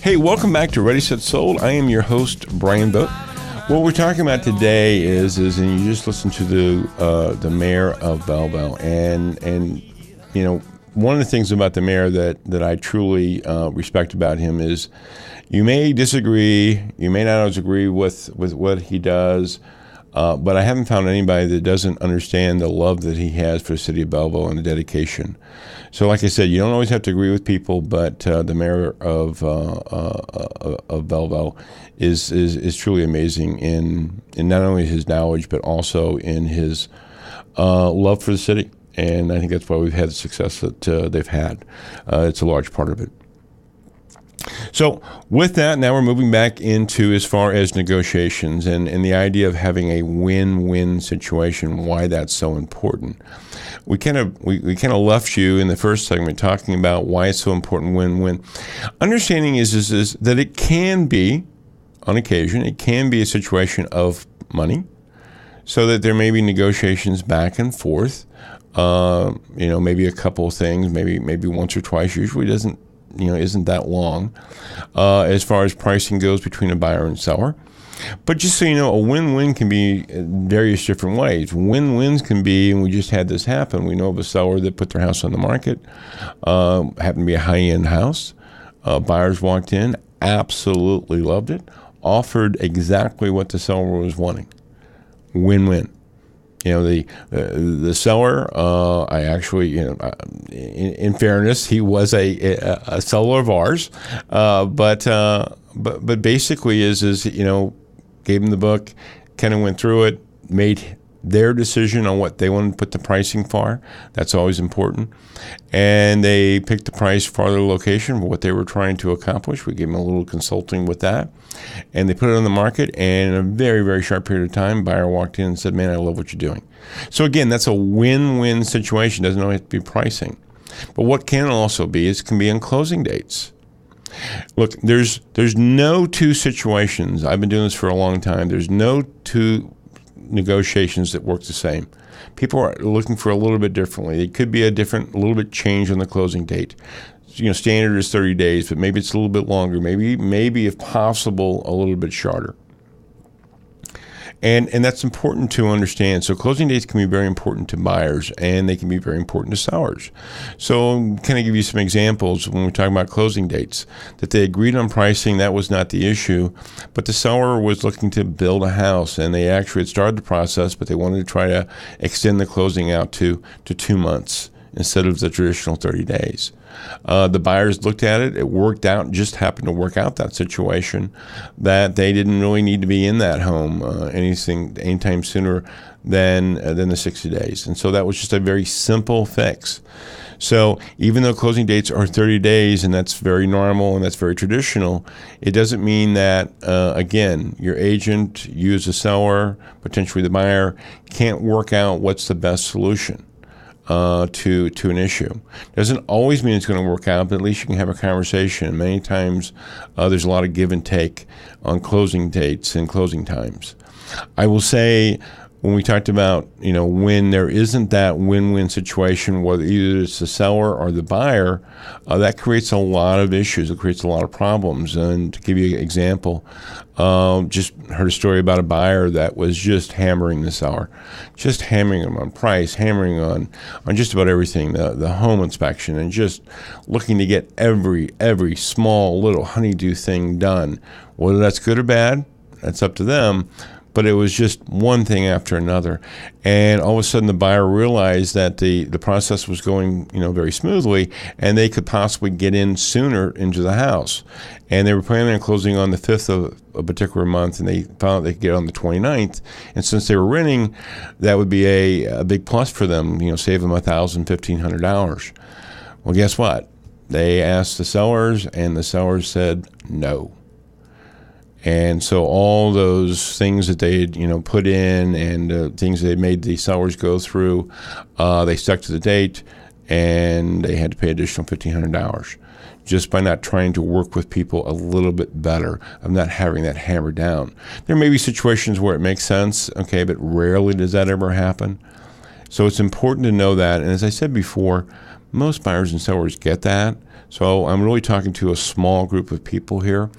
Hey, welcome back to Ready, Set, Sold. I am your host, Bryan Vogt. What we're talking about today is and you just listened to the mayor of Belleville, and you know, one of the things about the mayor that I truly respect about him is you may disagree, you may not always agree with what he does, but I haven't found anybody that doesn't understand the love that he has for the city of Belleville and the dedication. So like I said, you don't always have to agree with people, but the mayor of Belleville is truly amazing in not only his knowledge, but also in his love for the city. And I think that's why we've had the success that they've had. It's a large part of it. So with that, now we're moving back into as far as negotiations and the idea of having a win-win situation, why that's so important. We kind of left you in the first segment talking about why it's so important win-win. Understanding is that it can be, on occasion, it can be a situation of money, so that there may be negotiations back and forth. Maybe a couple of things, maybe once or twice. Usually isn't that long as far as pricing goes between a buyer and seller. But just so you know, a win-win can be various different ways. Win-wins can be, and we just had this happen, we know of a seller that put their house on the market, happened to be a high-end house. Buyers walked in, absolutely loved it, offered exactly what the seller was wanting. Win-win. The seller, I actually, in fairness, he was a seller of ours, but basically gave him the book, kind of went through it, made their decision on what they wanted to put the pricing for. That's always important. And they picked the price for their location for what they were trying to accomplish. We gave them a little consulting with that. And they put it on the market, and in a very, very short period of time, buyer walked in and said, "Man, I love what you're doing." So again, that's a win-win situation. It doesn't always have to be pricing. But what can also be is can be on closing dates. Look, there's no two situations. I've been doing this for a long time. There's no two negotiations that work the same. People are looking for a little bit differently. It could be a little bit change on the closing date. Standard is 30 days, but maybe it's a little bit longer. Maybe if possible, a little bit shorter. And that's important to understand. So closing dates can be very important to buyers, and they can be very important to sellers. So can I give you some examples when we're talking about closing dates? That they agreed on pricing, that was not the issue, but the seller was looking to build a house, and they actually had started the process, but they wanted to try to extend the closing out to 2 months instead of the traditional 30 days. The buyers looked at it. It worked out, just happened to work out that situation, that they didn't really need to be in that home anytime sooner than the 60 days. And so that was just a very simple fix. So even though closing dates are 30 days, and that's very normal and that's very traditional, it doesn't mean that, again, your agent, you as a seller, potentially the buyer, can't work out what's the best solution to an issue. Doesn't always mean it's going to work out, but at least you can have a conversation. Many times there's a lot of give and take on closing dates and closing times. I will say, when we talked about, when there isn't that win-win situation, whether either it's the seller or the buyer, that creates a lot of issues. It creates a lot of problems. And to give you an example, just heard a story about a buyer that was just hammering the seller, just hammering them on price, hammering on just about everything, the home inspection, and just looking to get every small little honeydew thing done. Whether that's good or bad, that's up to them. But it was just one thing after another. And all of a sudden the buyer realized that the process was going, very smoothly, and they could possibly get in sooner into the house. And they were planning on closing on the 5th of a particular month, and they found out they could get on the 29th. And since they were renting, that would be a big plus for them, save them $1,000, $1,500. Well, guess what? They asked the sellers, and the sellers said no. And so all those things that they had, put in, and things they made the sellers go through, they stuck to the date, and they had to pay additional $1,500 just by not trying to work with people a little bit better, of not having that hammered down. There may be situations where it makes sense, okay, but rarely does that ever happen. So it's important to know that. And as I said before, Most buyers and sellers get that. So I'm really talking to a small group of people here.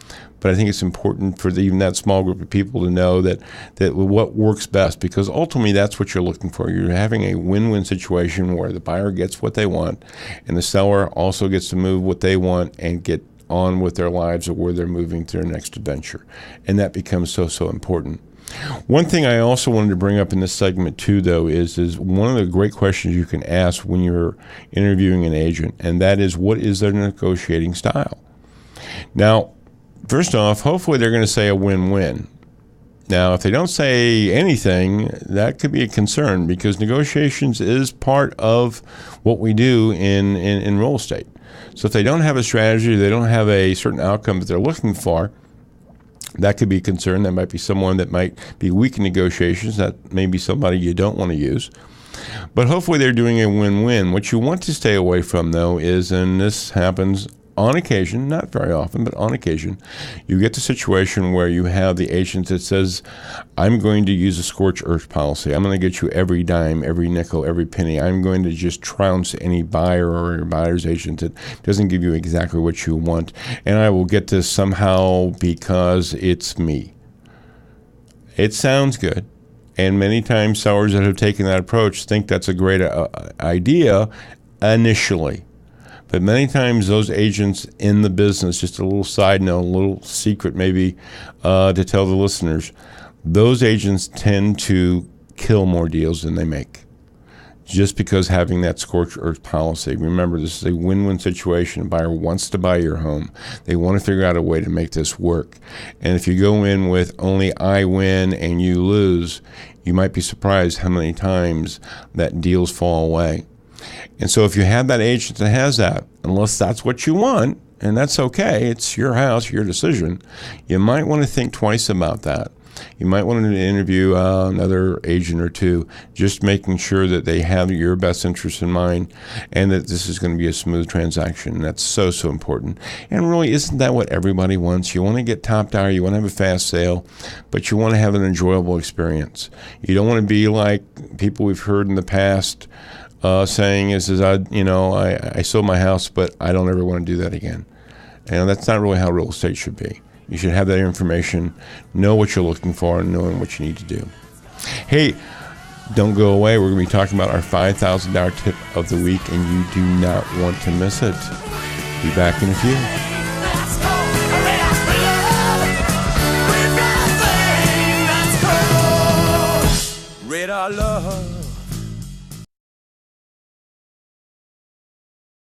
But I think it's important for even that small group of people to know that what works best, because ultimately that's what you're looking for. You're having a win-win situation where the buyer gets what they want and the seller also gets to move what they want and get on with their lives or where they're moving to their next adventure. And that becomes so important. One thing I also wanted to bring up in this segment too, though, is one of the great questions you can ask when you're interviewing an agent, and that is, what is their negotiating style? Now, first off, hopefully they're going to say a win-win. Now, if they don't say anything, that could be a concern, because negotiations is part of what we do in real estate. So if they don't have a strategy, they don't have a certain outcome that they're looking for, that could be a concern. That might be someone that might be weak in negotiations. That may be somebody you don't want to use. But hopefully they're doing a win-win. What you want to stay away from, though, is, and this happens on occasion, not very often, but on occasion, you get the situation where you have the agent that says, I'm going to use a scorched earth policy. I'm going to get you every dime, every nickel, every penny. I'm going to just trounce any buyer or buyer's agent that doesn't give you exactly what you want. And I will get this somehow because it's me. It sounds good. And many times sellers that have taken that approach think that's a great idea initially. But many times those agents in the business, just a little side note, a little secret maybe to tell the listeners, those agents tend to kill more deals than they make. Just because having that scorched earth policy. Remember, this is a win-win situation. A buyer wants to buy your home. They want to figure out a way to make this work. And if you go in with only I win and you lose, you might be surprised how many times that deals fall away. And so if you have that agent that has that, unless that's what you want, and that's okay, it's your house, your decision, you might want to think twice about that. You might want to interview another agent or two, just making sure that they have your best interest in mind and that this is going to be a smooth transaction. That's so important. And really, isn't that what everybody wants? You want to get top dollar, you want to have a fast sale, but you want to have an enjoyable experience. You don't want to be like people we've heard in the past saying I sold my house, but I don't ever want to do that again. And that's not really how real estate should be. You should have that information, know what you're looking for, and knowing what you need to do. Hey, don't go away. We're going to be talking about our $5,000 tip of the week, and you do not want to miss it. Be back in a few.